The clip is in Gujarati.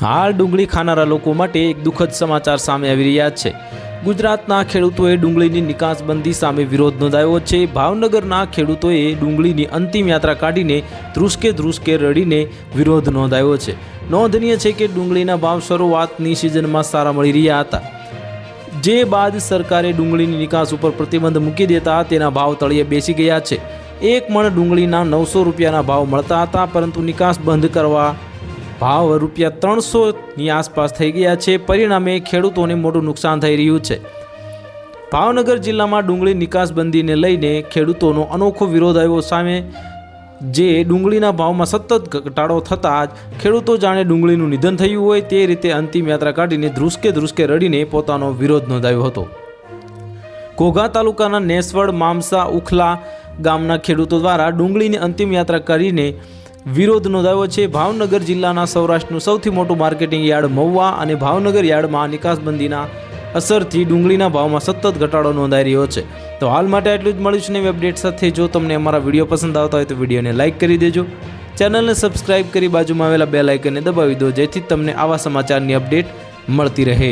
હાલ ડુંગળી ખાનારા લોકો માટે એક દુઃખદ સમાચાર સામે આવી રહ્યા છે। ગુજરાતના ખેડૂતોએ ડુંગળીની નિકાસબંધી સામે વિરોધ નોંધાવ્યો છે। ભાવનગરના ખેડૂતોએ ડુંગળીની અંતિમ યાત્રા કાઢીને ધ્રુસકે રડીને વિરોધ નોંધાવ્યો છે। નોંધનીય છે કે ડુંગળીના ભાવ શરૂઆતની સિઝનમાં સારા મળી રહ્યા હતા, જે બાદ સરકારે ડુંગળીની નિકાસ ઉપર પ્રતિબંધ મૂકી દેતા તેના ભાવ તળિયે બેસી ગયા છે। એક મણ ડુંગળીના 900 રૂપિયાના ભાવ મળતા હતા, પરંતુ નિકાસ બંધ કરવા ભાવ રૂપિયા 300ની આસપાસ થઈ ગયા છે। પરિણામે ખેડૂતોને મોટું નુકસાન થઈ રહ્યું છે। ભાવનગર જિલ્લામાં ડુંગળી નિકાસબંધીને લઈને ખેડૂતોનો અનોખો વિરોધ આવ્યો સામે, જે ડુંગળીના ભાવમાં સતત ઘટાડો થતાં જ ખેડૂતો જાણે ડુંગળીનું નિધન થયું હોય તે રીતે અંતિમ યાત્રા કાઢીને ધ્રુસકે રડીને પોતાનો વિરોધ નોંધાવ્યો હતો। ઘોઘા તાલુકાના નેસવડ, મામસા, ઉખલા ગામના ખેડૂતો દ્વારા ડુંગળીની અંતિમ યાત્રા કરીને વિરોધ નોંધાવ્યો છે। ભાવનગર જિલ્લાના સૌરાષ્ટ્રનું સૌથી મોટું માર્કેટિંગ યાર્ડ મહુવા અને ભાવનગર યાર્ડમાં નિકાસબંધીના અસરથી ડુંગળીના ભાવમાં સતત ઘટાડો નોંધાઈ રહ્યો છે। તો હાલ માટે આટલું જ, મળીશું નવી અપડેટ સાથે। જો તમને અમારા વિડીયો પસંદ આવતા હોય તો વિડીયોને લાઇક કરી દેજો, ચેનલને સબસ્ક્રાઇબ કરી બાજુમાં આવેલા બેલ આઇકનને દબાવી દો, જેથી તમને આવા સમાચારની અપડેટ મળતી રહે।